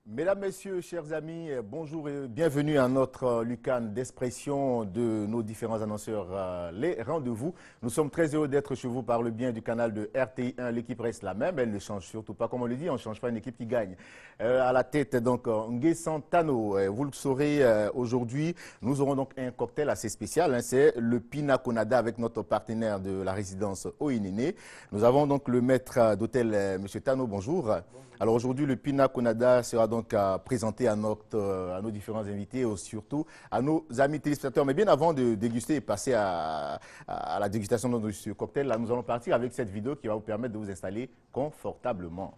Mesdames, Messieurs, chers amis, bonjour et bienvenue à notre Lucan d'expression de nos différents annonceurs, les rendez-vous. Nous sommes très heureux d'être chez vous par le bien du canal de RTI1. L'équipe reste la même, elle ne change surtout pas. Comme on le dit, on ne change pas une équipe qui gagne. À la tête, donc, Nguessan Tano. Vous le saurez, aujourd'hui, nous aurons donc un cocktail assez spécial. Hein, c'est le Pina Colada avec notre partenaire de la résidence Oinene. Nous avons donc le maître d'hôtel, M. Tano, bonjour. Alors aujourd'hui, le Pina Colada sera donc présenté à nos différents invités et surtout à nos amis téléspectateurs. Mais bien avant de déguster et passer à la dégustation de ce cocktail, là, nous allons partir avec cette vidéo qui va vous permettre de vous installer confortablement.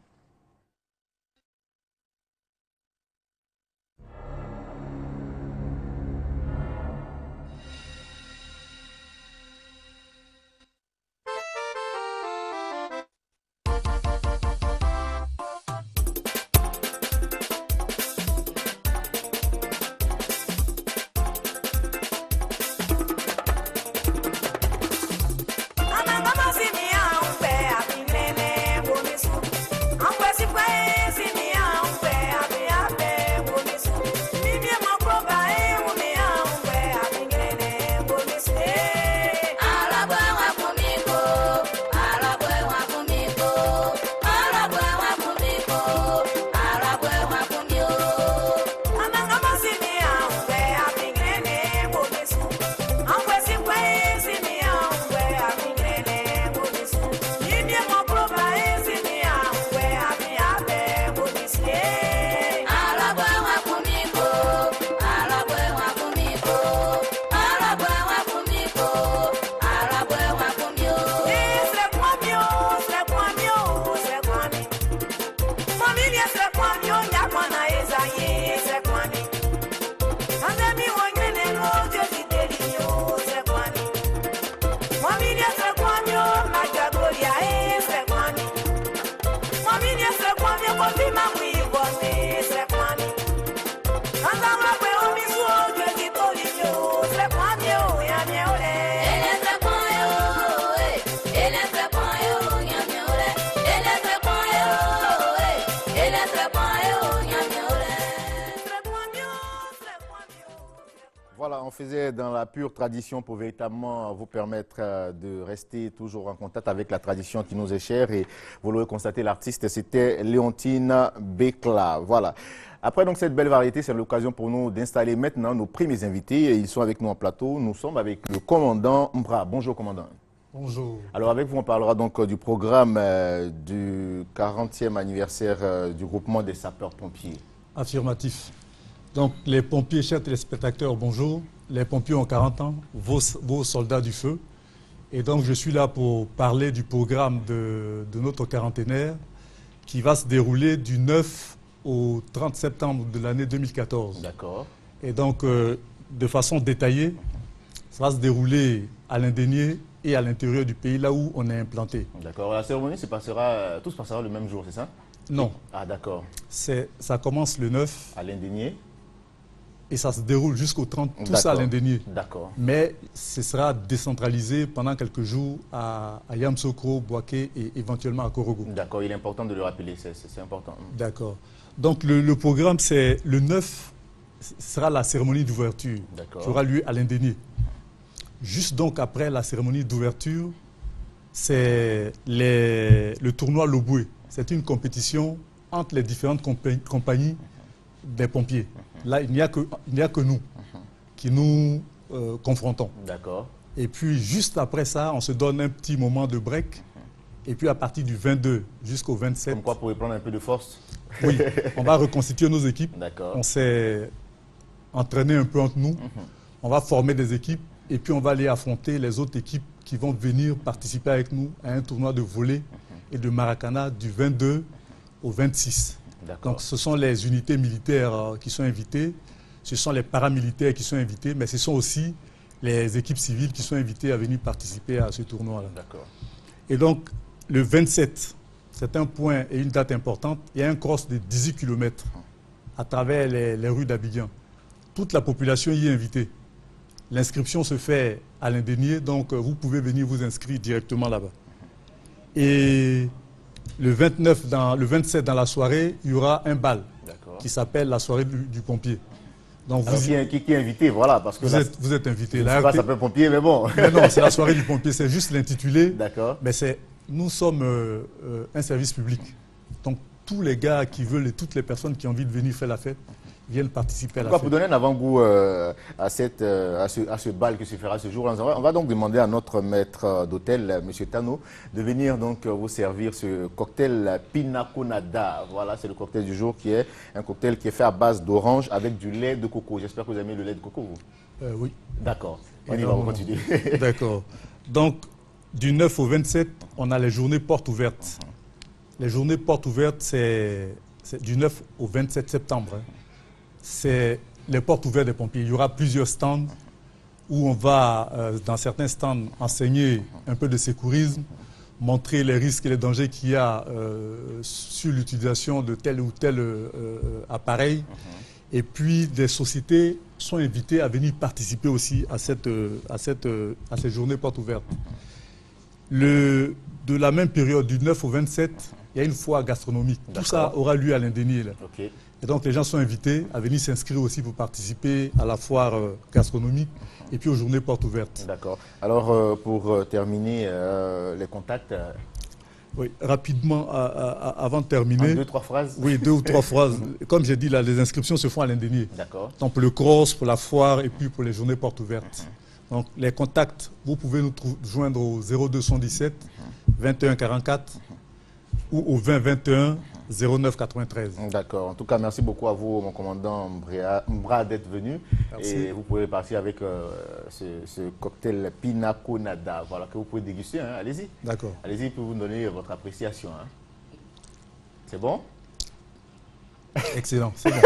Voilà, on faisait dans la pure tradition pour véritablement vous permettre de rester toujours en contact avec la tradition qui nous est chère. Et vous l'aurez constaté, l'artiste, c'était Léontine Bekla. Voilà. Après donc cette belle variété, c'est l'occasion pour nous d'installer maintenant nos premiers invités. Ils sont avec nous en plateau. Nous sommes avec le commandant Mbra. Bonjour, commandant. Bonjour. Alors avec vous, on parlera donc du programme du 40e anniversaire du groupement des sapeurs-pompiers. Affirmatif. Donc les pompiers, chers téléspectateurs, bonjour. Les pompiers ont 40 ans, vos soldats du feu. Et donc je suis là pour parler du programme de notre quarantenaire qui va se dérouler du 9 au 30 septembre de l'année 2014. D'accord. Et donc de façon détaillée, ça va se dérouler à l'Indénié et à l'intérieur du pays, là où on est implanté. D'accord. La cérémonie, tout se passera le même jour, c'est ça? Non. Ah, d'accord. Ça commence le 9. À l'Indénié. Et ça se déroule jusqu'au 30, tout ça à l'Indénié. D'accord. Mais ce sera décentralisé pendant quelques jours à Yamsokro, Boaké et éventuellement à Korogo. D'accord, il est important de le rappeler, c'est important. D'accord. Donc le programme, c'est le 9, sera la cérémonie d'ouverture qui aura lieu à l'Indénié. Juste donc après la cérémonie d'ouverture, c'est le tournoi Loboué. C'est une compétition entre les différentes compagnies des pompiers. Là, il n'y a que nous qui nous confrontons. D'accord. Et puis, juste après ça, on se donne un petit moment de break. Et puis, à partir du 22 jusqu'au 27... Comme quoi, pour prendre un peu de force? Oui, on va reconstituer nos équipes. D'accord. On s'est entraîné un peu entre nous. On va former des équipes. Et puis, on va aller affronter les autres équipes qui vont venir participer avec nous à un tournoi de volley et de maracana du 22 au 26. Donc ce sont les unités militaires qui sont invitées, ce sont les paramilitaires qui sont invités, mais ce sont aussi les équipes civiles qui sont invitées à venir participer à ce tournoi-là. D'accord. Et donc le 27, c'est un point et une date importante, il y a un cross de 18 km à travers les rues d'Abidjan. Toute la population y est invitée. L'inscription se fait à l'Indénié, donc vous pouvez venir vous inscrire directement là-bas. Et Le 27 dans la soirée, il y aura un bal qui s'appelle la soirée du pompier. Donc qui est invité, voilà, parce que vous êtes invité. Je ne sais pas, ça peut pompier, mais bon. Mais non, c'est la soirée du pompier, c'est juste l'intitulé. D'accord. Mais nous sommes un service public. Donc tous les gars qui veulent et toutes les personnes qui ont envie de venir faire la fête viennent participer à la fête. Pour donner un avant-goût à ce bal qui se fera ce jour, on va donc demander à notre maître d'hôtel, M. Tano, de venir donc vous servir ce cocktail Pina Colada. Voilà, c'est le cocktail du jour qui est un cocktail qui est fait à base d'orange avec du lait de coco. J'espère que vous aimez le lait de coco, vous. Oui. D'accord. On y va, on continue. D'accord. Donc, du 9 au 27, on a les journées portes ouvertes. Les journées portes ouvertes, c'est du 9 au 27 septembre. C'est les portes ouvertes des pompiers. Il y aura plusieurs stands où on va, dans certains stands, enseigner un peu de secourisme, montrer les risques et les dangers qu'il y a sur l'utilisation de tel ou tel appareil. Et puis, des sociétés sont invitées à venir participer aussi à ces journées portes ouvertes. De la même période, du 9 au 27, il y a une foire gastronomique. Tout ça aura lieu à l'Indénié. Et donc, les gens sont invités à venir s'inscrire aussi pour participer à la foire gastronomique et puis aux journées portes ouvertes. D'accord. Alors, pour terminer, les contacts... Oui, rapidement, avant de terminer... 2 ou 3 phrases. Oui, 2 ou 3 phrases. Comme j'ai dit, là, les inscriptions se font à l'Indénié. D'accord. Donc, pour le cross, pour la foire et puis pour les journées portes ouvertes. Donc, les contacts, vous pouvez nous joindre au 0217 21 44 ou au 20 21 09 93. D'accord. En tout cas, merci beaucoup à vous, mon commandant Mbra, d'être venu. Merci. Et vous pouvez partir avec ce cocktail Pina Colada, voilà, que vous pouvez déguster. Hein. Allez-y. D'accord. Allez-y pour vous donner votre appréciation. Hein. C'est bon? Excellent, c'est bon.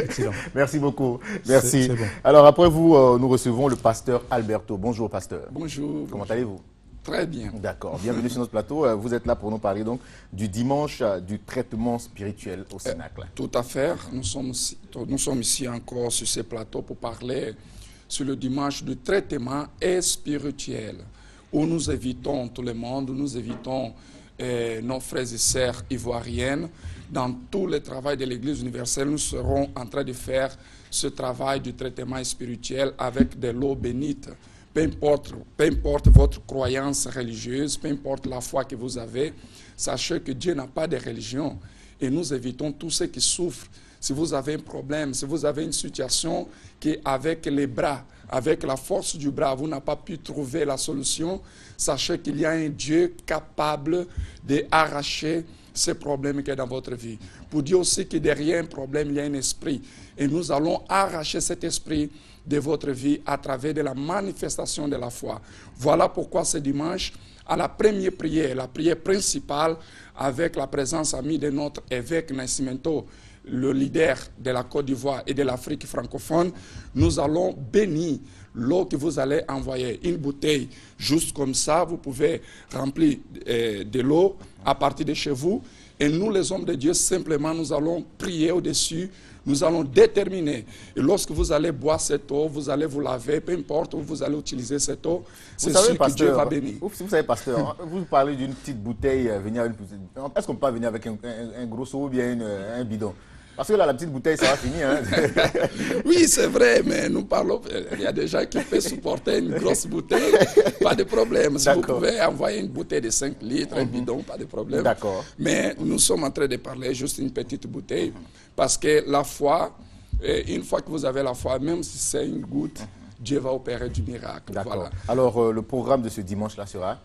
Excellent. Merci beaucoup. Merci. C'est bon. Alors, après vous, nous recevons le pasteur Alberto. Bonjour, pasteur. Bonjour. Comment allez-vous? Très bien. D'accord. Bienvenue sur notre plateau. Vous êtes là pour nous parler donc du dimanche du traitement spirituel au Cénacle. Tout à fait. Nous sommes ici encore sur ce plateau pour parler sur le dimanche du traitement spirituel, où nous évitons tout le monde, nous évitons nos frères et sœurs ivoiriennes. Dans tout le travail de l'Église universelle, nous serons en train de faire ce travail du traitement spirituel avec de l'eau bénite. Peu importe votre croyance religieuse, peu importe la foi que vous avez, sachez que Dieu n'a pas de religion. Et nous évitons tous ceux qui souffrent. Si vous avez un problème, si vous avez une situation qui, avec les bras, avec la force du bras, vous n'avez pas pu trouver la solution, sachez qu'il y a un Dieu capable d'arracher ces problèmes qui est dans votre vie. Pour dire aussi que derrière un problème, il y a un esprit. Et nous allons arracher cet esprit de votre vie à travers de la manifestation de la foi. Voilà pourquoi ce dimanche, à la première prière, la prière principale, avec la présence amie de notre évêque Nascimento, le leader de la Côte d'Ivoire et de l'Afrique francophone, nous allons bénir l'eau que vous allez envoyer. Une bouteille, juste comme ça, vous pouvez remplir de l'eau à partir de chez vous. Et nous, les hommes de Dieu, simplement, nous allons prier au-dessus. Nous allons déterminer. Et lorsque vous allez boire cette eau, vous allez vous laver, peu importe où vous allez utiliser cette eau, c'est sûr que Dieu va bénir. Vous savez, pasteur, vous parlez d'une petite bouteille. Est-ce qu'on peut venir avec un gros seau ou bien un bidon? Parce que là, la petite bouteille, ça va finir. Hein. Oui, c'est vrai, mais nous parlons. Il y a des gens qui peuvent supporter une grosse bouteille, pas de problème. Si vous pouvez envoyer une bouteille de 5 litres, un bidon, pas de problème. D'accord. Mais nous sommes en train de parler juste une petite bouteille. Parce que la foi, une fois que vous avez la foi, même si c'est une goutte, Dieu va opérer du miracle. D'accord. Voilà. Alors, le programme de ce dimanche-là sera?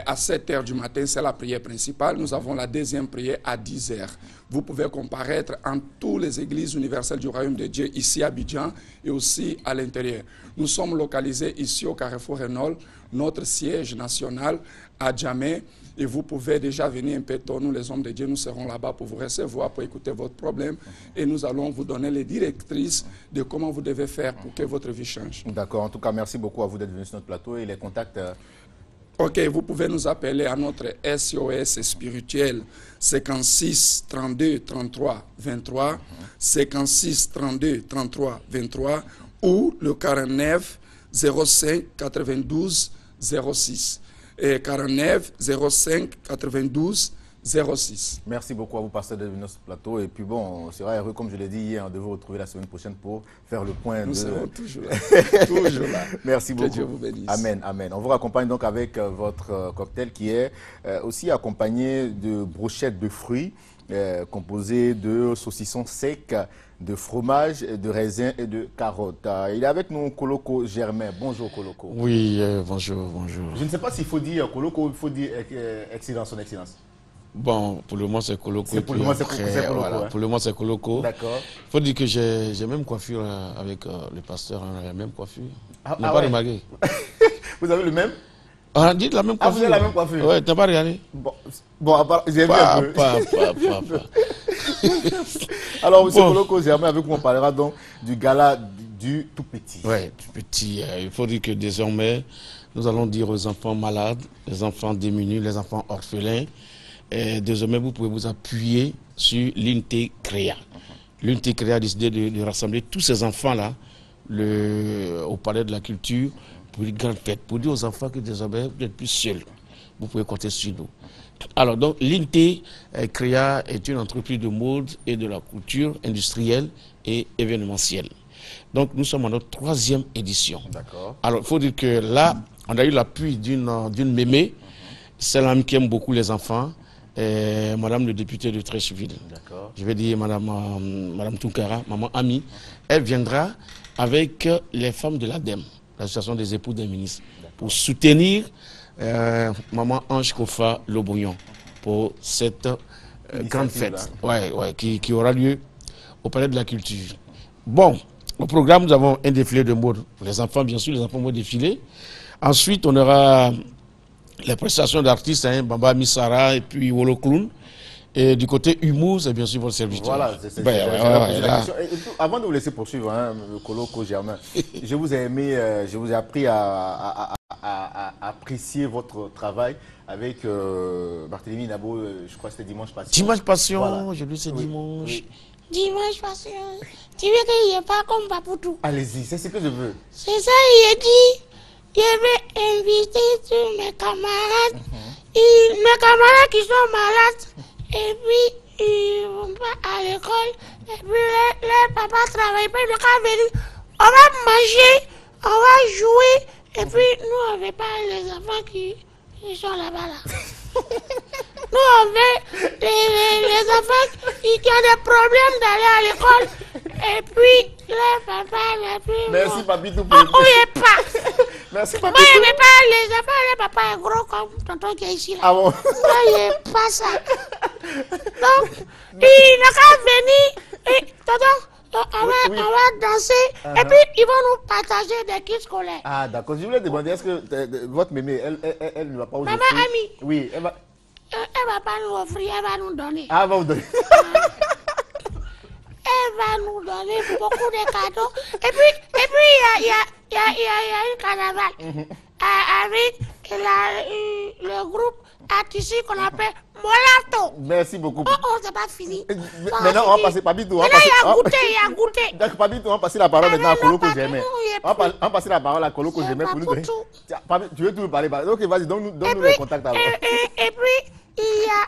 À 7 h du matin, c'est la prière principale. Nous avons la deuxième prière à 10 h. Vous pouvez comparaître en toutes les églises universelles du Royaume de Dieu, ici à Abidjan et aussi à l'intérieur. Nous sommes localisés ici au Carrefour Renault, notre siège national à Djamé. Et vous pouvez déjà venir un peu tôt. Nous, les hommes de Dieu, nous serons là-bas pour vous recevoir, pour écouter votre problème. Et nous allons vous donner les directrices de comment vous devez faire pour que votre vie change. D'accord. En tout cas, merci beaucoup à vous d'être venu sur notre plateau et les contacts... Ok, vous pouvez nous appeler à notre SOS spirituel 56 32 33 23, 56 32 33 23 ou le 49 05 92 06. Et 49 05 92 06. Merci beaucoup à vous, pasteur, de venir sur ce plateau. Et puis bon, on sera heureux, comme je l'ai dit hier, de vous retrouver la semaine prochaine pour faire le point. Nous serons toujours là. Toujours là. Merci beaucoup. Que Dieu vous bénisse. Amen, amen. On vous raccompagne donc avec votre cocktail qui est aussi accompagné de brochettes de fruits composées de saucissons secs, de fromage, de raisins et de carottes. Il est avec nous Koloko Germain. Bonjour Koloko. Oui, bonjour, bonjour. Je ne sais pas s'il faut dire Koloko ou il faut dire Excellence, son Excellence. Bon, pour le moment c'est Koloko. Pour le moment c'est Koloko. Voilà, Hein. pour le moment c'est Koloko. D'accord. Il faut dire que j'ai même coiffure avec le pasteur, on a la même coiffure. Ah, Tu n'as pas ouais. remarqué? Vous avez le même? On a dit la même Ah, coiffure. vous avez la même coiffure? Ouais, tu n'as pas regardé? Bon j'ai vu un peu. Pas. Alors, M. Bon. Koloko Germain, avec vous, on parlera donc du gala du tout petit. Oui, tout petit. Il faut dire que désormais, nous allons dire aux enfants malades, les enfants démunis, les enfants orphelins, désormais, vous pouvez vous appuyer sur l'unité CREA. L'unité CREA a décidé de rassembler tous ces enfants-là au Palais de la Culture pour une grande fête, pour dire aux enfants que désormais, vous n'êtes plus seuls. Vous pouvez compter sur nous. Alors, donc, l'INTE CREA est une entreprise de mode et de la couture industrielle et événementielle. Donc, nous sommes en notre 3e édition. D'accord. Alors, il faut dire que là, on a eu l'appui d'une mémé, celle qui aime beaucoup les enfants, madame le député de Treichville. D'accord. Je vais dire madame Tunkara, maman Ami. Elle viendra avec les femmes de l'ADEM, l'association des époux des ministres, pour soutenir maman Ange Kofa Lobognon pour cette grande fête qui aura lieu au Palais de la Culture. Bon, au programme, nous avons un défilé de mode pour les enfants, bien sûr, les enfants vont défiler. Ensuite, on aura les prestations d'artistes, Bamba Misara et puis Wolo Clown. Et du côté humour, c'est bien sûr votre serviteur. Voilà, c'est la question. Et avant de vous laisser poursuivre, Koloko Germain, je vous ai aimé, je vous ai appris à apprécier votre travail avec Barthélémy Nabo, je crois que c'était dimanche passé. Dimanche Passion, Voilà. aujourd'hui c'est dimanche. Oui. Dimanche Passion. Tu veux qu'il n'y ait pas comme Papoutou? Allez-y, c'est ce que je veux. C'est ça, il a dit. Je vais inviter tous mes camarades. Mes camarades qui sont malades. Et puis, ils vont pas à l'école. Et puis, les papas travaillent pas. Ils ne peuvent venir. On va manger, on va jouer. Et puis, nous, on ne veut pas les enfants qui sont là-bas. Là. Nous, on veut les enfants qui ont des problèmes d'aller à l'école. Et puis, les papas, les plus. Merci, Papitou. On ne pas. Merci, Moi, Papitou. je n'aimais pas les enfants, les papas est gros comme tonton qui est ici. Là. Ah bon? Moi, je n'aime pas ça. Donc, il n'a qu'à venir. Et, tonton, on va danser. Et puis, ils vont nous partager des kits scolaires. Ah, d'accord. Je voulais demander, est-ce que votre mémé, elle ne va pas vous Maman offrir? Ami. Oui, elle va. Elle ne va pas nous offrir, elle va nous donner. Ah, elle va vous donner. Elle va nous donner beaucoup de cadeaux. Et puis, il y a un carnaval avec le groupe artistique qu'on appelle Molato. Merci beaucoup. Oh, c'est pas fini. Maintenant, on va passer, Papitou. Maintenant, il y a goûté. Donc, Papitou, on va passer la parole maintenant à Koloko Papitou, Germain. il est On va passer la parole à Koloko C'est Germain pour nous donner. Papitou. Tiens, Papitou, tu veux tout nous parler? Ok, vas-y, donne-nous les contacts alors. Et puis, il y a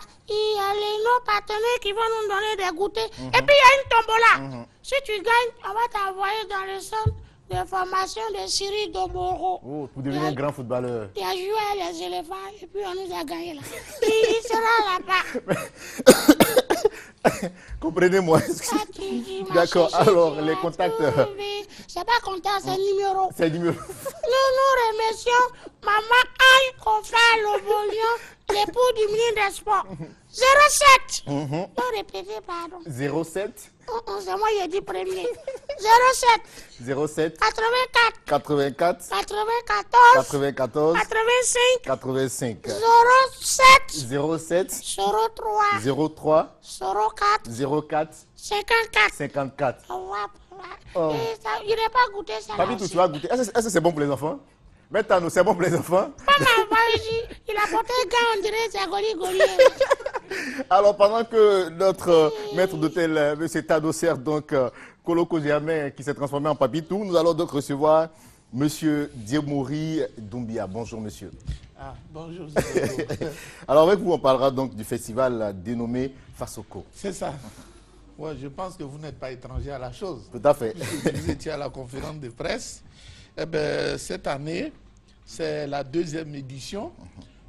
nos partenaires qui vont nous donner des goûters. Et puis, il y a une tombola. Si tu gagnes, on va t'envoyer dans le centre de formation de Syrie Doboro. Oh, pour devenir un grand footballeur. Il a joué à les éléphants et puis on nous a gagné là. Il sera là-bas. Comprenez-moi. D'accord, alors les contacts. C'est pas contact, c'est numéro. C'est le numéro. Nous remercions Maman Anne Kofa Lobognon, l'époux du ministre des Sports. 07. Non, répétez, pardon. 07 C'est moi qui ai dit premier. 07 07 84 84 94 94 85 85 07 07 03 03 04 04 54. 54. Oh. Il n'est pas goûté ça. Papitou, tu vas goûter. Est-ce que c'est bon pour les enfants? Maintenant, c'est bon pour les enfants? Il a porté un gars, on dirait c'est Goli. Alors, pendant que notre maître d'hôtel, M. Tadosser, donc Koloko Germain, qui s'est transformé en Papitou, nous allons donc recevoir M. Diemouri Doumbia. Bonjour, monsieur. Ah, bonjour. Alors avec vous, on parlera donc du festival dénommé Fasoko. C'est ça. Ouais, je pense que vous n'êtes pas étranger à la chose. Tout à fait. Vous étiez à la conférence de presse. Eh bien, cette année, c'est la 2e édition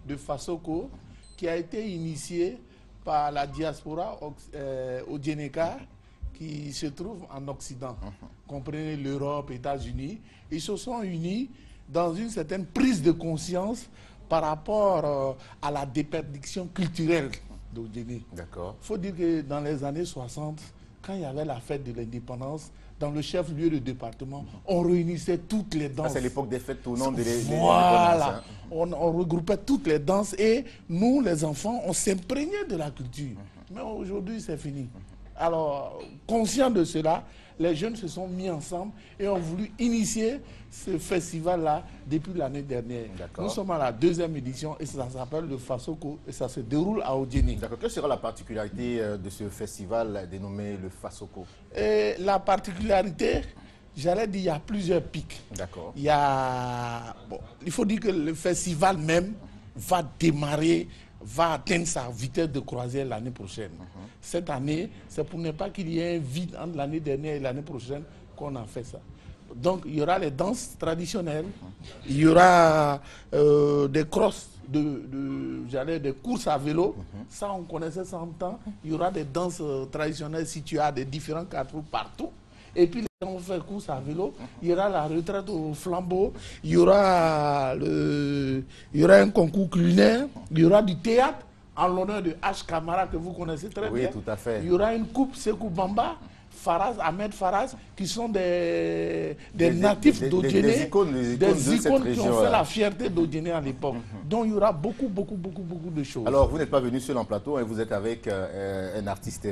de Fasoko qui a été initiée par la diaspora Odjeneka qui se trouve en Occident. Comprenez l'Europe, États-Unis. Ils se sont unis dans une certaine prise de conscience par rapport à la déperdiction culturelle d'Odjéné. D'accord. Il faut dire que dans les années 60, quand il y avait la fête de l'indépendance, dans le chef-lieu de département, on réunissait toutes les danses. C'est l'époque des fêtes tournantes de Voilà. On regroupait toutes les danses et nous, les enfants, on s'imprégnait de la culture. Mais aujourd'hui, c'est fini. Alors, conscient de cela, les jeunes se sont mis ensemble et ont voulu initier ce festival-là depuis l'année dernière. Nous sommes à la 2e édition et ça s'appelle le Fasoko et ça se déroule à Odjéné. D'accord. Quelle sera la particularité de ce festival dénommé le Fasoko? La particularité, j'allais dire, il y a plusieurs pics. D'accord. Il faut dire que le festival même va démarrer, va atteindre sa vitesse de croisière l'année prochaine. Cette année, c'est pour ne pas qu'il y ait un vide entre l'année dernière et l'année prochaine qu'on a fait ça. Donc, il y aura les danses traditionnelles, il y aura des crosses, des courses à vélo. Ça, on connaissait ça en temps. Il y aura des danses traditionnelles situées à des différents carrefours partout. Et puis, quand on fait course à vélo, il y aura la retraite au flambeau, il y aura un concours culinaire, il y aura du théâtre en l'honneur de H. Kamara que vous connaissez très bien. Oui, tout à fait. Il y aura une coupe Sekou Bamba, Ahmed Faraz, qui sont des natifs d'Odjéné, des icônes qui ont fait la fierté d'Odjéné à l'époque. Donc il y aura beaucoup de choses. Alors vous n'êtes pas venu seul en plateau, vous êtes avec un artiste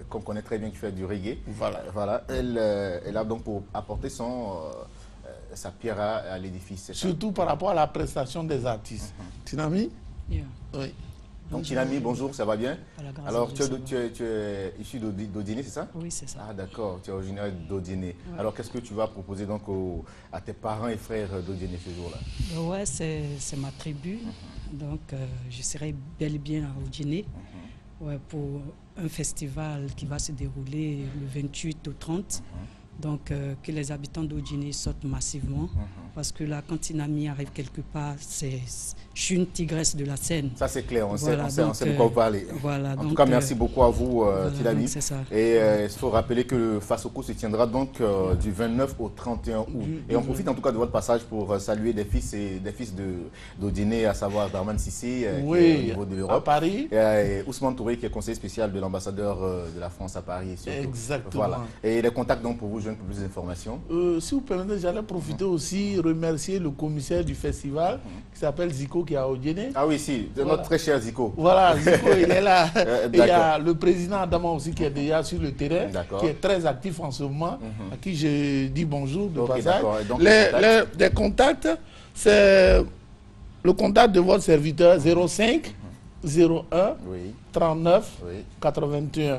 qu'on connaît très bien qui fait du reggae. Voilà. Elle est là donc pour apporter sa pierre à l'édifice. Surtout par rapport à la prestation des artistes. Tinami? Yeah. Oui. Donc Tinami, bonjour, ça va bien? Alors tu es issu d'Odjéné, c'est ça? Oui, c'est ça. Ah d'accord, tu es originaire d'Odjéné. Ouais. Alors qu'est-ce que tu vas proposer donc à tes parents et frères d'Odjéné ce jour-là? Ouais, c'est ma tribu. Donc je serai bel et bien à Odjéné pour un festival qui va se dérouler le 28 au 30. Donc que les habitants d'Odjéné sortent massivement. Parce que là, quand Tinami arrive quelque part, je suis une tigresse de la scène. Ça c'est clair, on sait de quoi vous parlez. Voilà, en tout cas, merci beaucoup à vous, Tinami. C'est ça. Et il faut rappeler que le Fasoko se tiendra donc du 29 au 31 août. Et on profite en tout cas de votre passage pour saluer des fils d'Odjéné, à savoir Darman Sissé, qui est au niveau de l'Europe. À Paris. Et Ousmane Touré, qui est conseiller spécial de l'ambassadeur de la France à Paris. Surtout. Exactement. Voilà. Et les contacts donc pour vous, pour plus d'informations. Si vous permettez, j'allais profiter aussi, remercier le commissaire du festival qui s'appelle Zico, qui est à Odjéné. Ah oui, si, notre très cher Zico. Voilà, Zico, il est là. Il y a le président Adama aussi qui est déjà sur le terrain, qui est très actif en ce moment, à qui je dis bonjour de passage. Donc, les contacts, c'est le contact de votre serviteur 05 01 39 81.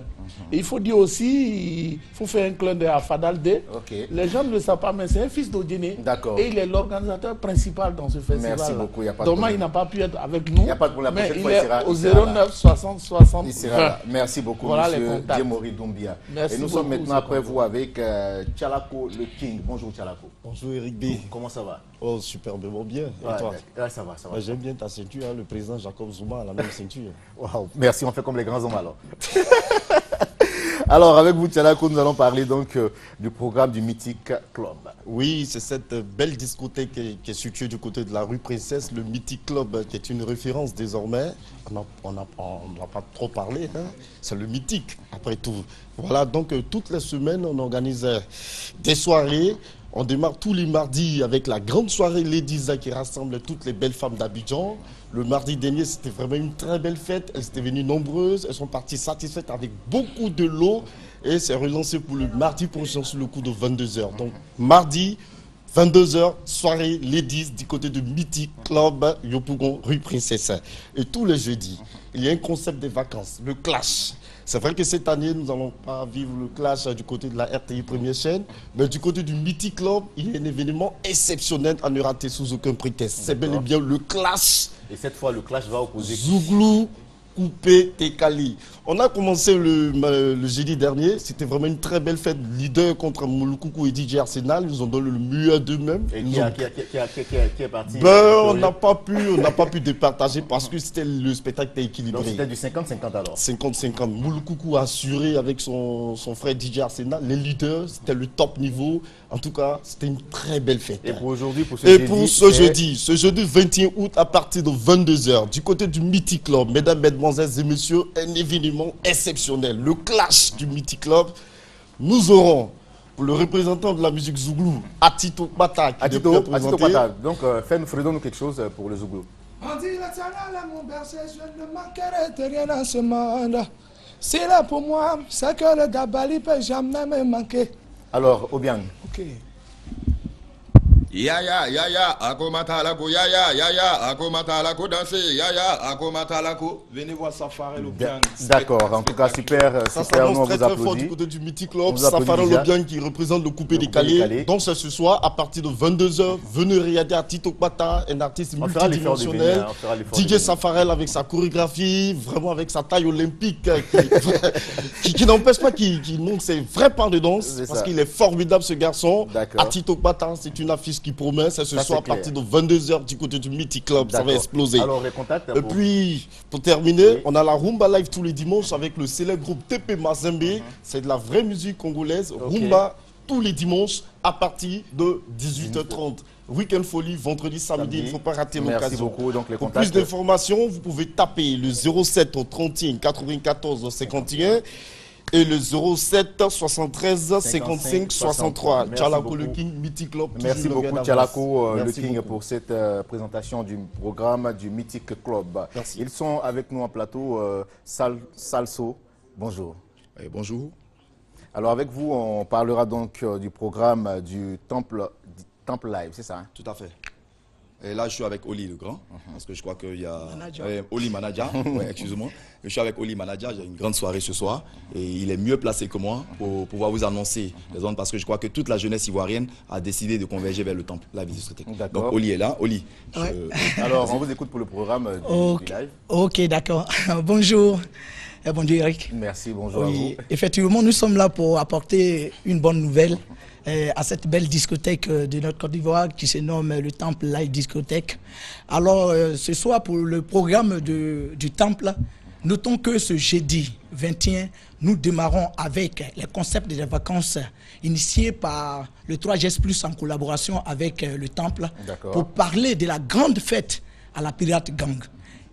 Et il faut dire aussi, il faut faire un clin d'œil à Fadal D. Les gens ne le savent pas, mais c'est un fils d'Odjéné. Et il est l'organisateur principal dans ce festival. Merci beaucoup. Dommage, il n'a pas pu être avec nous. Il n'y a pas de problème. Mais il est au 09 60 60 20. Merci beaucoup, voilà monsieur Djemori Doumbia. Et nous sommes maintenant après vous avec Tchalako le King. Bonjour Tchalako. Bonjour Eric B. Comment ça va? Oh, superbement bien. Et toi? Ça va, ça va. J'aime bien ta ceinture, hein. Le président Jacob Zuma a la même ceinture. Wow. Merci, on fait comme les grands hommes alors. Alors, avec vous, Tchalako, nous allons parler donc du programme du Mythique Club. Oui, c'est cette belle discothèque qui est située du côté de la rue Princesse, le Mythique Club, qui est une référence désormais. On n'a pas trop parlé, hein. C'est le Mythique, après tout. Voilà, donc toutes les semaines, on organise des soirées. On démarre tous les mardis avec la grande soirée Ladies qui rassemble toutes les belles femmes d'Abidjan. Le mardi dernier, c'était vraiment une très belle fête. Elles étaient venues nombreuses. Elles sont parties satisfaites avec beaucoup de lots. Et c'est relancé pour le mardi prochain sur le coup de 22 h. Donc, mardi, 22h, soirée Ladies du côté du Mythic Club Yopougon, rue Princesse. Et tous les jeudis, il y a un concept des vacances, le clash. C'est vrai que cette année, nous n'allons pas vivre le clash du côté de la RTI Première Chaîne, mais du côté du Mythic Club, il y a un événement exceptionnel à ne rater sous aucun prétexte. C'est bel et bien le clash. Et cette fois, le clash va opposer Zouglou, Coupé, Tekali. On a commencé le jeudi dernier. C'était vraiment une très belle fête. Leader contre Moulukoukou et DJ Arsenal. Ils ont donné le meilleur d'eux-mêmes. Et qui est parti on n'a pas pu départager parce que c'était le spectacle était équilibré. Donc c'était du 50-50 alors. 50-50. Moulukoukou a assuré avec son frère DJ Arsenal. Les leaders, c'était le top niveau. En tout cas, c'était une très belle fête. Et pour aujourd'hui, pour ce jeudi 21 août à partir de 22h, du côté du Mythic Club, mesdames, mesdemoiselles et messieurs, un événement exceptionnel, le clash du Mythic Club. Nous aurons, pour le représentant de la musique Zouglou, Atito Bata, qui Atito Bata. Donc, fais-nous quelque chose pour le Zouglou. On dit l'éternel est mon berger, je ne manquerai de rien dans ce monde. C'est là pour moi, c'est que le Dabali peut jamais me manquer. Alors, Obiang. Ok. Yaya, akomata lako, yaya, akomata lako danser, yaya, akomata lako. Venez voir Safarel Obiang. D'accord, en tout cas, super. Ça s'annonce très très fort du côté du Mythic Club. Safarel Obiang qui représente le coupé décalé. Donc c'est ce soir, à partir de 22h, venez regarder Atito Bata, un artiste multidimensionnel. DJ Safarel avec sa chorégraphie, vraiment avec sa taille olympique, qui n'empêche pas qu'il montre ses vrais pas de danse, parce qu'il est formidable ce garçon. Atito Bata, c'est une affiche qui promet, c'est ce soir à partir de 22h du côté du Mythic Club, ça va exploser. Alors les contacts. Et puis, pour terminer, on a la Rumba Live tous les dimanches avec le célèbre groupe TP Mazembe. C'est de la vraie musique congolaise. Rumba tous les dimanches à partir de 18h30. Week-end Folie, vendredi, samedi, il ne faut pas rater l'occasion. Merci beaucoup. Donc, les pour contacts. plus d'informations, vous pouvez taper le 07 31 94 51 et le 07 73 55 63. Tchalako le King, Mythic Club. Merci beaucoup Tchalako le King pour cette présentation du programme du Mythic Club. Merci. Ils sont avec nous en plateau. Salso, bonjour. Bonjour. Alors avec vous, on parlera donc du programme du Temple Live, c'est ça hein? Tout à fait. Et là, je suis avec Oli le Grand, parce que je crois qu'il y a... Oli Manager, ouais, excusez-moi. Je suis avec Oli Manager, j'ai une grande soirée ce soir, et il est mieux placé que moi pour pouvoir vous annoncer les ondes, parce que je crois que toute la jeunesse ivoirienne a décidé de converger vers le Temple, la discothèque. Donc Oli est là. Oli. Ouais. Alors, on vous écoute pour le programme du live. Ok, d'accord. Bonjour. Bonjour Eric. Merci, bonjour à vous. Effectivement, nous sommes là pour apporter une bonne nouvelle à cette belle discothèque de notre Côte d'Ivoire qui se nomme le Temple Live Discothèque. Alors, ce soir, pour le programme du Temple, notons que ce jeudi 21, nous démarrons avec les concepts des vacances initiés par le 3GS+, en collaboration avec le Temple, pour parler de la grande fête à la Pirate Gang.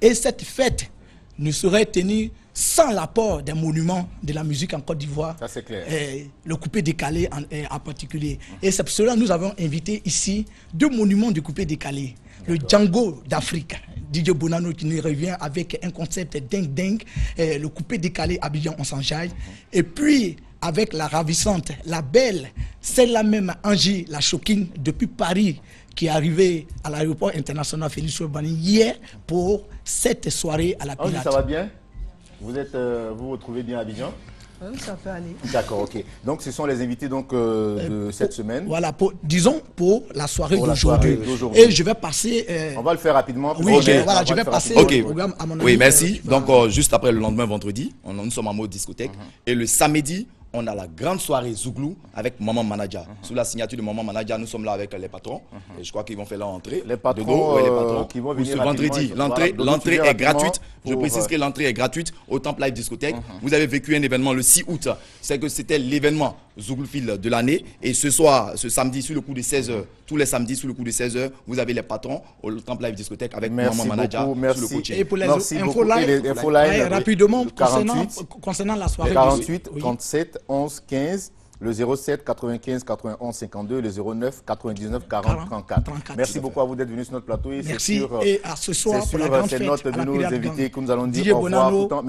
Et cette fête ne serait tenue sans l'apport des monuments de la musique en Côte d'Ivoire. Ça, c'est clair. Le coupé décalé en particulier. Et c'est pour cela que nous avons invité ici deux monuments du coupé décalé. Le Django d'Afrique, DJ Bonano qui nous revient avec un concept dingue, le coupé décalé Abidjan on s'enjaille. Et puis avec la ravissante, la belle, celle-là même Angie, la choquine depuis Paris, qui est arrivée à l'aéroport international Félix Houphouët-Boigny hier pour cette soirée à la Pirate. Angie, ça va bien? Vous vous retrouvez bien à Abidjan? Oui, ça peut aller. D'accord, ok. Donc, ce sont les invités donc, de cette semaine. Voilà, disons pour la soirée d'aujourd'hui. Et je vais passer... On va le faire rapidement. Oui, voilà, je vais passer le programme à mon ami. Oui, merci. Donc, juste après le lendemain, vendredi, nous sommes en mode discothèque. Et le samedi, on a la grande soirée Zouglou avec Maman Manager. Sous la signature de Maman Manager, nous sommes là avec les patrons. Et je crois qu'ils vont faire leur entrée. Les patrons, les patrons qui vont venir ce vendredi. L'entrée est gratuite. Je précise que l'entrée est gratuite au Temple Live Discothèque. Vous avez vécu un événement le 6 août. C'est que c'était l'événement Zouglou Field de l'année. Et ce soir, ce samedi, sur le coup de 16h, tous les samedis, sur le coup de 16h, vous avez les patrons au Temple Live Discothèque avec Maman Manager sur le coaching. Et pour les infos live, rapidement, concernant la soirée. 48, 37, 11, 15. le 07 95 91 52, le 09 99 40 34. Merci beaucoup à vous d'être venus sur notre plateau. Et merci, et à ce soir pour la grande fête. C'est note de nos invités que nous allons dire Didier au revoir. Bonanno,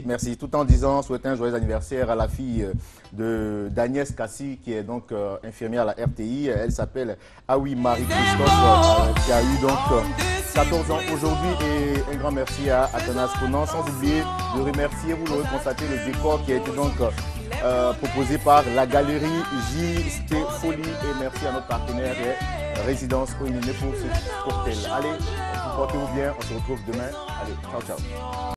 Merci. Tout en disant, souhaiter un joyeux anniversaire à la fille d'Agnès Cassi, qui est donc infirmière à la RTI. Elle s'appelle Aoui Marie-Christophe, qui a eu donc 14 ans aujourd'hui. Et un grand merci à Athanas Conan, sans oublier de remercier, vous l'aurez constaté, le décor qui a été donc proposé par la galerie J.T. Folie. Et merci à notre partenaire Résidence Oiliné pour ce cocktail. Allez, portez-vous bien, on se retrouve demain. Allez, ciao, ciao.